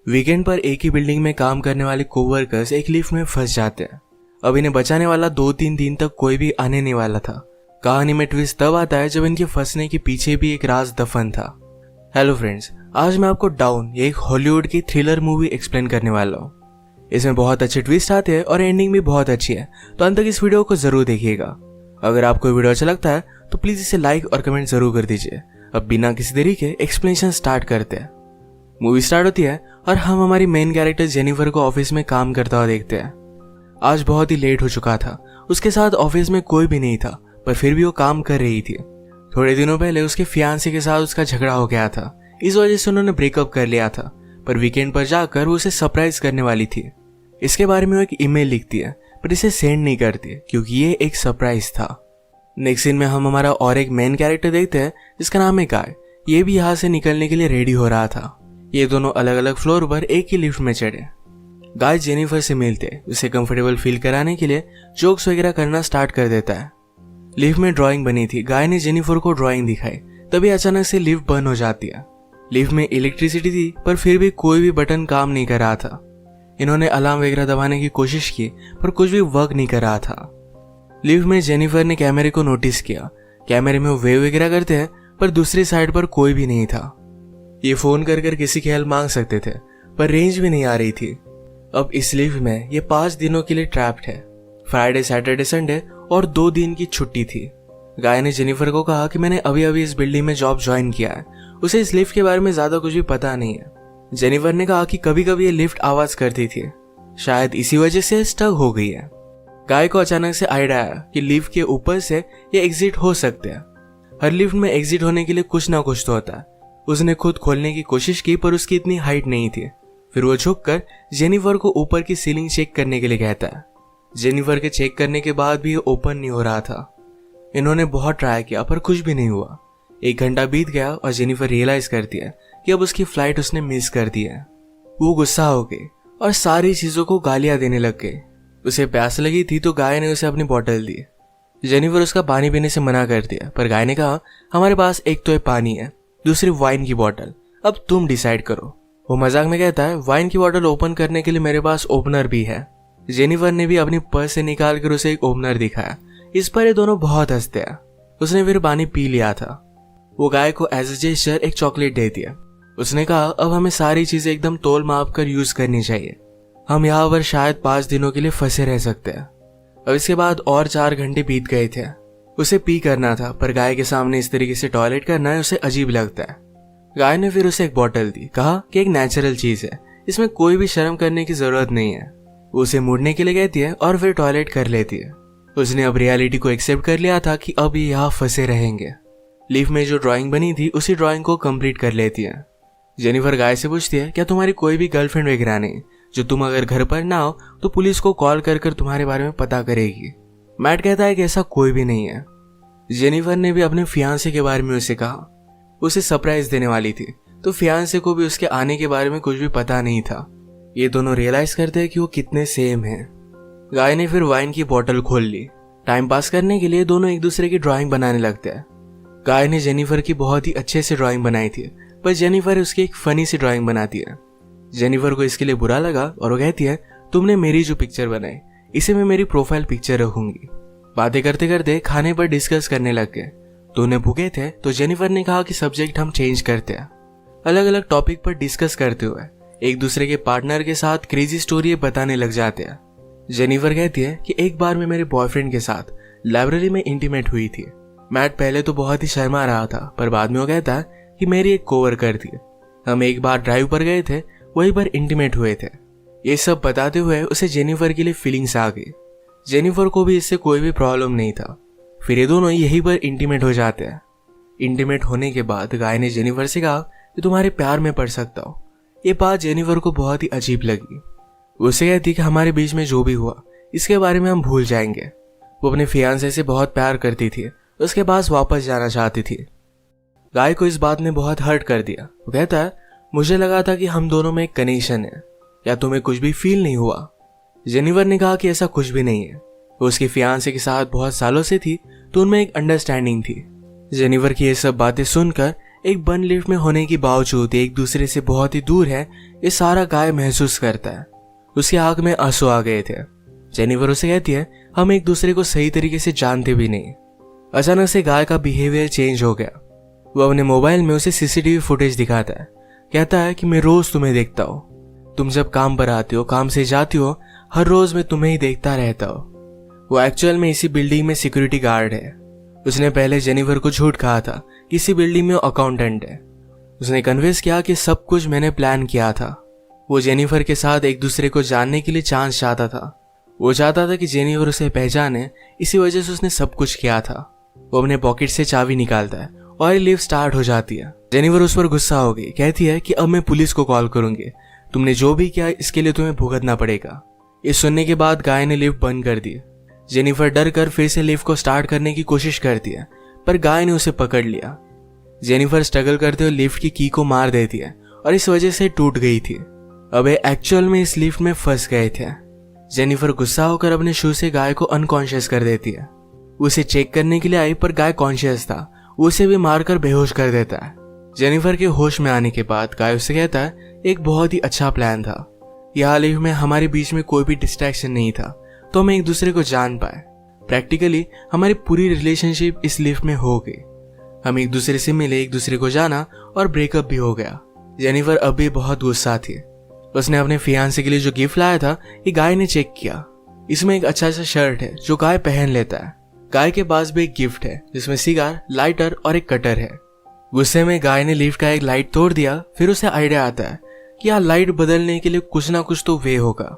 Weekend पर एक ही building में काम करने वाले कोवर्कर्स एक लिफ्ट में फंस जाते हैं। अब इन्हें बचाने वाला 2-3 दिन तक कोई भी आने नहीं वाला था। कहानी में ट्विस्ट तब आता है जब इनके फंसने के पीछे भी एक राज दफन था। हेलो फ्रेंड्स, आज मैं आपको डाउन ये एक हॉलीवुड की थ्रिलर मूवी एक्सप्लेन करने वाला हूँ। इसमें बहुत अच्छे ट्विस्ट आते हैं और एंडिंग भी बहुत अच्छी है, तो अंत तक इस वीडियो को जरूर देखिएगा। अगर आपको वीडियो अच्छा लगता है तो प्लीज इसे लाइक और कमेंट जरूर कर दीजिए। अब बिना किसी देरी के एक्सप्लेनेशन स्टार्ट करते हैं। मूवी स्टार्ट होती है और हम हमारी मेन कैरेक्टर जेनिफर को ऑफिस में काम करता हुआ देखते हैं। आज बहुत ही लेट हो चुका था। उसके साथ ऑफिस में कोई भी नहीं था, पर फिर भी वो काम कर रही थी। थोड़े दिनों पहले उसके फियांसे के साथ उसका झगड़ा हो गया था, इस वजह से उन्होंने ब्रेकअप कर लिया था। पर वीकेंड पर जाकर वो उसे सरप्राइज करने वाली थी। इसके बारे में वो एक ईमेल लिखती है, पर इसे सेंड नहीं करती क्योंकि ये एक सरप्राइज था। नेक्स्ट सीन में हम हमारा और एक मेन कैरेक्टर देखते हैं जिसका नाम है गाय। ये भी यहाँ से निकलने के लिए रेडी हो रहा था। ये दोनों अलग अलग फ्लोर पर एक ही लिफ्ट में चढ़े। गाय जेनिफर से मिलते उसे कंफर्टेबल फील कराने के लिए जोक्स वगैरह करना स्टार्ट कर देता है। लिफ्ट में ड्राइंग बनी थी। गाय ने जेनिफर को ड्राइंग दिखाई, तभी अचानक से लिफ्ट बंद हो जाती है। लिफ्ट में इलेक्ट्रिसिटी थी, पर फिर भी कोई भी बटन काम नहीं कर रहा था। इन्होंने अलार्म वगैरह दबाने की कोशिश की, पर कुछ भी वर्क नहीं कर रहा था। लिफ्ट में जेनिफर ने कैमरे को नोटिस किया। कैमरे में वो वेव वगैरह करते हैं, पर दूसरी साइड पर कोई भी नहीं था। ये फोन कर किसी की हेल्प मांग सकते थे, पर रेंज भी नहीं आ रही थी। अब इस लिफ्ट में ये 5 दिनों के लिए ट्रैप्ड है। फ्राइडे, सैटरडे, संडे और 2 दिन की छुट्टी थी। गाय ने जेनिफर को कहा कि मैंने अभी अभी इस बिल्डिंग में जॉब ज्वाइन किया है, उसे इस लिफ्ट के बारे में ज्यादा कुछ भी पता नहीं है। जेनिफर ने कहा कि कभी कभी ये लिफ्ट आवाज करती थी, शायद इसी वजह से स्टक हो गई है। गाय को अचानक से आइडिया आया कि लिफ्ट के ऊपर से ये एग्जिट हो सकते हैं। हर लिफ्ट में एग्जिट होने के लिए कुछ ना कुछ तो होता है। उसने खुद खोलने की कोशिश की, पर उसकी इतनी हाइट नहीं थी। फिर वो झुककर जेनिफर को ऊपर की सीलिंग चेक करने के लिए कहता है। जेनिफर के चेक करने के बाद भी ओपन नहीं हो रहा था। इन्होंने बहुत ट्राई किया, पर कुछ भी नहीं हुआ। 1 घंटा बीत गया और जेनिफर रियलाइज करती है कि अब उसकी फ्लाइट उसने मिस कर दी है। वो गुस्सा हो गई और सारी चीजों को गालियां देने लग गई। उसे प्यास लगी थी तो गाय ने उसे अपनी बोतल दी। जेनिफर उसका पानी पीने से मना कर दिया, पर गाय ने कहा हमारे पास एक तो पानी है, दूसरी वाइन की बोतल, अब तुम डिसाइड करो। वो मजाक में कहता है वाइन की बोतल ओपन करने के लिए मेरे पास ओपनर भी है। जेनिफर ने भी अपनी पर्स से निकाल कर उसे एक ओपनर दिखाया। इस पर ये दोनों बहुत हंसते हैं। उसने फिर पानी पी लिया था। वो गाय को एज ए जेस्चर एक चॉकलेट दे दिया। उसने कहा अब हमें सारी चीजें एकदम तोल माप कर यूज करनी चाहिए। हम यहाँ पर शायद 5 दिनों के लिए फंसे रह सकते हैं। अब इसके बाद और 4 घंटे बीत गए थे। उसे पी करना था, पर गाय के सामने इस तरीके से टॉयलेट करना है उसे अजीब लगता है। गाय ने फिर उसे एक बोतल दी, कहा कि एक नेचुरल चीज है, इसमें कोई भी शर्म करने की जरूरत नहीं है। वो उसे मुड़ने के लिए कहती है और फिर टॉयलेट कर लेती है। उसने अब रियलिटी को एक्सेप्ट कर लिया था कि अब ये यहाँ फंसे रहेंगे। लिफ्ट में जो ड्राइंग बनी थी उसी ड्राइंग को कंप्लीट कर लेती है। जेनिफर गाय से पूछती है क्या तुम्हारी कोई भी गर्लफ्रेंड वगैरह नहीं, जो तुम अगर घर पर ना हो तो पुलिस को कॉल कर तुम्हारे बारे में पता करेगी। मैट कहता है कि ऐसा कोई भी नहीं है। जेनिफर ने भी अपने फियांसे के बारे में उसे कहा। उसे सरप्राइज देने वाली थी, तो फियांसे को भी उसके आने के बारे में कुछ भी पता नहीं था। ये दोनों रियलाइज करते हैं कि वो कितने सेम हैं। गाय ने फिर वाइन की बोतल खोल ली। टाइम पास करने के लिए दोनों एक दूसरे की ड्राइंग बनाने लगते हैं। गाय ने जेनिफर की बहुत ही अच्छे से ड्राइंग बनाई थी, पर जेनिफर उसकी एक फनी सी ड्राइंग बनाती है। जेनिफर को इसके लिए बुरा लगा और वो कहती है तुमने मेरी जो पिक्चर बनाई इसे मैं मेरी प्रोफाइल पिक्चर रखूंगी। बातें करते करते खाने पर डिस्कस करने लग गए। दोनों भूखे थे तो जेनिफर ने कहा कि सब्जेक्ट हम चेंज करते हैं। अलग अलग टॉपिक पर डिस्कस करते हुए एक दूसरे के पार्टनर के साथ क्रेजी स्टोरी बताने लग जाते हैं। जेनिफर कहती है कि एक बार मैं मेरे बॉयफ्रेंड के साथ लाइब्रेरी में इंटीमेट हुई थी। मैट पहले तो बहुत ही शर्मा रहा था, पर बाद में वो कहता है कि मेरी एक कोवर्कर थी। हम एक बार ड्राइव पर गए थे, वहीं पर इंटीमेट हुए थे। ये सब बताते हुए उसे जेनिफर के लिए फीलिंग्स आ गई। जेनिफर को भी इससे कोई भी प्रॉब्लम नहीं था। फिर ये दोनों यहीं पर इंटीमेट हो जाते हैं। इंटीमेट होने के बाद गाय ने जेनिफर से कहा कि तुम्हारे प्यार में पड़ सकता हो। ये बात जेनिफर को बहुत ही अजीब लगी। उसे कहती कि हमारे बीच में जो भी हुआ इसके बारे में हम भूल जाएंगे। वो अपने फियांसे से बहुत प्यार करती थी, उसके पास वापस जाना चाहती थी। गाय को इस बात ने बहुत हर्ट कर दिया। वो कहता है मुझे लगा था कि हम दोनों में एक कनेक्शन है, या तुम्हें कुछ भी फील नहीं हुआ। जेनिफर ने कहा कि ऐसा कुछ भी नहीं है। वो उसके फियांसे के साथ बहुत सालों से थी, तो उनमें एक अंडरस्टैंडिंग थी। जेनिफर की ये सब बातें सुनकर एक बंद लिफ्ट में होने के बावजूद एक दूसरे से बहुत ही दूर है, ये सारा गाय महसूस करता है। उसकी आंख में आंसू आ गए थे। जेनिफर उसे कहती है, हम एक दूसरे को सही तरीके से जानते भी नहीं। अचानक से गाय का बिहेवियर चेंज हो गया। वो अपने मोबाइल में उसे सीसीटीवी फुटेज दिखाता है। कहता है कि मैं रोज तुम्हें देखता हूँ, तुम जब काम पर आती हो, काम से जाती हो, हर रोज मैं तुम्हें ही देखता रहता हूँ। वो एक्चुअल में इसी बिल्डिंग में सिक्योरिटी गार्ड है। उसने पहले जेनिफर को झूठ कहा था कि इसी बिल्डिंग में अकाउंटेंट है। उसने कन्विंस किया कि सब कुछ मैंने प्लान किया था। वो जेनिफर के साथ एक दूसरे को जानने के लिए चांस चाहता था। वो चाहता था कि जेनिफर उसे पहचाने, इसी वजह से उसने सब कुछ किया था। वो अपने पॉकेट से चाबी निकालता है और लिफ्ट स्टार्ट हो जाती है। जेनिफर उस पर गुस्सा हो गई, कहती है कि अब मैं पुलिस को कॉल करूंगी, तुमने जो भी किया इसके लिए तुम्हें भुगतना पड़ेगा। ये सुनने के बाद गाय ने लिफ्ट बंद कर दी। जेनिफर डर कर फिर से लिफ्ट को स्टार्ट करने की कोशिश करती है, पर गाय ने उसे पकड़ लिया। जेनिफर स्ट्रगल करते हुए लिफ्ट की की को मार देती है और इस वजह से टूट गई थी। अब एक्चुअल में इस लिफ्ट में फंस गए थे। जेनिफर गुस्सा होकर अपने शू से गाय को अनकॉन्शियस कर देती है। उसे चेक करने के लिए आई, पर गाय कॉन्शियस था। उसे भी मारकर बेहोश कर देता है। जेनिफर के होश में आने के बाद गाय उससे कहता है, एक बहुत ही अच्छा प्लान था। यहाँ लिफ्ट में हमारे बीच में कोई भी डिस्ट्रैक्शन नहीं था, तो हम एक दूसरे को जान पाए। प्रैक्टिकली हमारी पूरी रिलेशनशिप इस लिफ्ट में हो गई। हम एक दूसरे से मिले, एक दूसरे को जाना और ब्रेकअप भी हो गया। जेनिफर अब भी बहुत गुस्सा थी। उसने अपने फियांसे के लिए जो गिफ्ट लाया था, ये गाय ने चेक किया। इसमें एक अच्छा सा शर्ट है जो गाय पहन लेता है। गाय के पास भी एक गिफ्ट है जिसमें सिगार, लाइटर और एक कटर है। गुस्से में गाय ने लिफ्ट का एक लाइट तोड़ दिया। फिर उसे आइडिया आता है कि यहाँ लाइट बदलने के लिए कुछ ना कुछ तो वे होगा।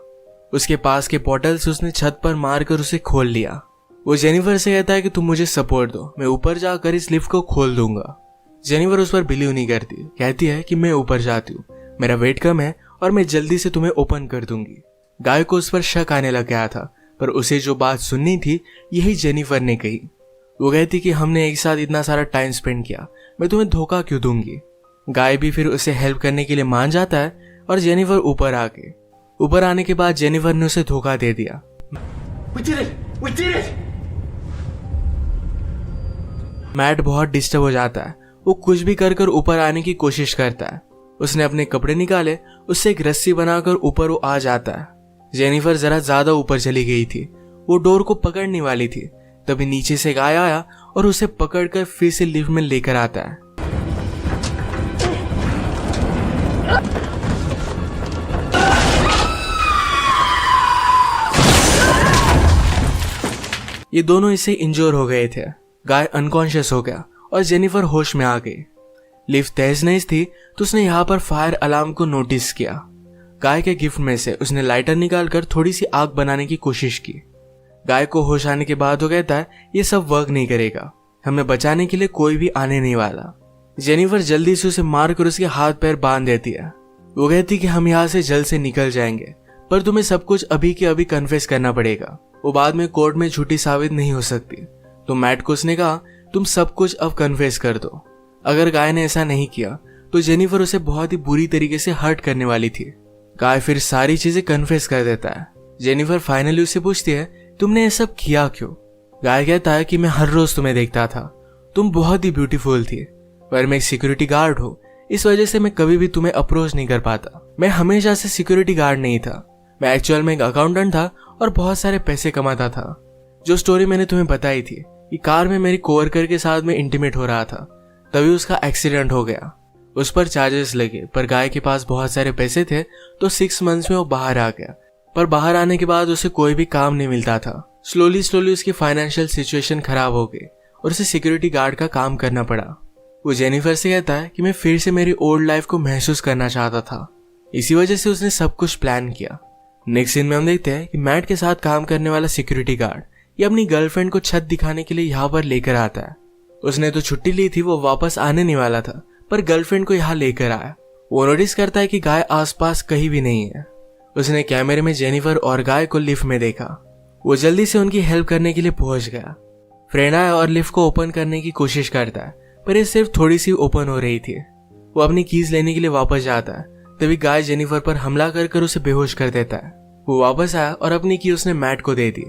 उसके पास के पोर्टल से उसने छत पर मारकर उसे खोल लिया। वो जेनिफर से कहता है कि तुम मुझे सपोर्ट दो, मैं ऊपर जाकर इस लिफ्ट को खोल दूंगा। जेनिफर उस पर बिलीव नहीं करती, कहती है कि मैं ऊपर जाती हूँ, मेरा वेट कम है और मैं जल्दी से तुम्हें ओपन कर दूंगी। गाय को उस पर शक आने लग गया था, पर उसे जो बात सुननी थी यही जेनिफर ने कही। वो कहती कि हमने एक साथ इतना सारा टाइम स्पेंड किया, मैं तुम्हें धोखा क्यों दूंगी। गाय भी फिर उसे हेल्प करने के लिए मान जाता है और जेनिफर ऊपर आ गई। ऊपर आने के बाद जेनिफर ने उसे धोखा दे दिया। We did it! मैट बहुत डिस्टर्ब हो जाता है। वो कुछ भी कर कर ऊपर आने की कोशिश करता है। उसने अपने कपड़े निकाले, उससे एक रस्सी बनाकर ऊपर वो आ जाता है। जेनिफर जरा ज्यादा ऊपर चली गई थी। वो डोर को पकड़ने वाली थी, तभी नीचे से गाय आया और उसे पकड़कर फिर से लिफ्ट में लेकर आता है। ये दोनों इससे इंजोर हो गए थे। गाय अनकॉन्शियस हो गया और जेनिफर होश में आ गई। लिफ्ट तेज नहीं थी तो उसने यहाँ पर फायर अलार्म को नोटिस किया। गाय के गिफ्ट में से उसने लाइटर निकालकर थोड़ी सी आग बनाने की कोशिश की। गाय को होश आने के बाद वो कहता है, ये सब वर्क नहीं करेगा, हमें बचाने के लिए कोई भी आने नहीं वाला। जेनिफर जल्दी से उसे मारकर उसके हाथ पैर बांध देती है। वो कहती कि हम यहाँ से जल्द से निकल जाएंगे, पर तुम्हें सब कुछ अभी के अभी कन्फेस करना पड़ेगा। वो बाद में कोर्ट में झूठी साबित नहीं हो सकती। तो मैट को उसने कहा, तुम सब कुछ अब कन्फेस कर दो। अगर गाय ने ऐसा नहीं किया तो जेनिफर उसे बहुत ही बुरी तरीके से हर्ट करने वाली थी। गाय फिर सारी चीजें कन्फेस कर देता है। जेनिफर फाइनली उससे पूछती है, तुमने ये सब किया क्यों? गाय कहता है कि मैं हर रोज तुम्हें देखता था, तुम बहुत ही ब्यूटीफुल थी, पर मैं एक सिक्योरिटी गार्ड हूँ, इस वजह से मैं कभी भी तुम्हें अप्रोच नहीं कर पाता। मैं हमेशा से सिक्योरिटी गार्ड नहीं था, मैं एक्चुअल में एक अकाउंटेंट था और बहुत सारे पैसे कमाता था। जो स्टोरी मैंने तुम्हें बताई थी कि कार में मेरी कोवर्कर के साथ में इंटीमेट हो रहा था, तभी उसका एक्सीडेंट हो गया। उस पर चार्जेस लगे, पर गाय के पास बहुत सारे पैसे थे तो 6 मंथ्स में वो बाहर आ गया। पर बाहर आने के बाद उसे कोई भी काम नहीं मिलता था। स्लोली उसकी फाइनेंशियल सिचुएशन खराब हो गई और उसे सिक्योरिटी गार्ड का काम करना पड़ा। वो जेनिफर से कहता है कि मैं फिर से मेरी ओल्ड लाइफ को महसूस करना चाहता था, इसी वजह से उसने सब कुछ प्लान किया। नेक्स्ट सीन में हम देखते हैं कि मैट के साथ काम करने वाला सिक्योरिटी गार्ड ये अपनी गर्लफ्रेंड को छत दिखाने के लिए यहाँ पर लेकर आता है। उसने तो छुट्टी ली थी, वो वापस आने नहीं वाला था, पर गर्लफ्रेंड को यहाँ लेकर आया। वो नोटिस करता है कि गाय आसपास कहीं भी नहीं है। उसने कैमरे में जेनिफर और गाय को लिफ्ट में देखा। वो जल्दी से उनकी हेल्प करने के लिए पहुंच गया। फ्रेंड आया और लिफ्ट को ओपन करने की कोशिश करता है, पर ये सिर्फ थोड़ी सी ओपन हो रही थी। वो अपनी कीज लेने के लिए वापस जाता है, तभी गाय जेनिफर पर हमला कर उसे बेहोश कर देता है। वो वापस आया और अपनी की उसने मैट को दे दी।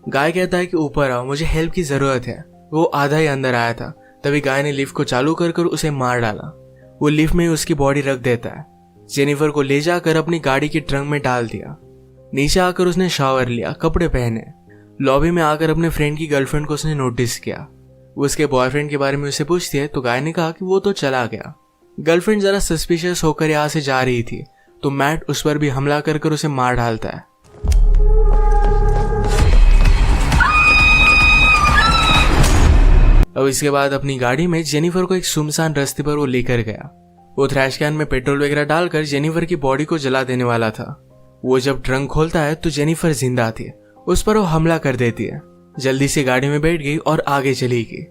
गाय कहता है कि ऊपर आओ, मुझे हेल्प की जरूरत है। वो आधा ही अंदर आया था तभी गाय ने लिफ्ट को चालू कर उसे मार डाला। वो लिफ्ट में उसकी बॉडी रख देता है। जेनिफर को ले जाकर अपनी गाड़ी के ट्रंक में डाल दिया। नीचे आकर उसने शावर लिया, कपड़े पहने। लॉबी में आकर अपने फ्रेंड की गर्लफ्रेंड को उसने नोटिस किया। वो उसके बॉयफ्रेंड के बारे में उसे पूछती है तो गाय ने कहा कि वो तो चला गया। गर्लफ्रेंड जरा सस्पिशियस होकर यहाँ से जा रही थी तो मैट उस पर भी हमला कर उसे मार डालता है। अब इसके बाद अपनी गाड़ी में जेनिफर को एक सुनसान रास्ते पर वो लेकर गया। वो थ्रैश कैन में पेट्रोल वगैरह डालकर जेनिफर की बॉडी को जला देने वाला था। वो जब ट्रंक खोलता है तो जेनिफर जिंदा थी। उस पर वो हमला कर देती है। जल्दी से गाड़ी में बैठ गई और आगे चली गई।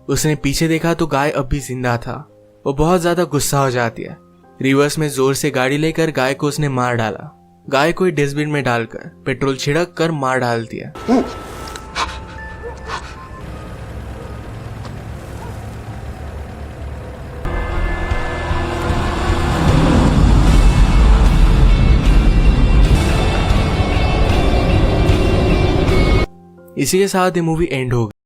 उसने पीछे देखा तो गाय अब भी जिंदा था। वो बहुत ज्यादा गुस्सा हो जाती है। रिवर्स में जोर से गाड़ी लेकर गाय को उसने मार डाला। गाय को डस्टबिन में डालकर पेट्रोल छिड़क कर मार डाल दिया। इसी के साथ ये मूवी एंड हो गई।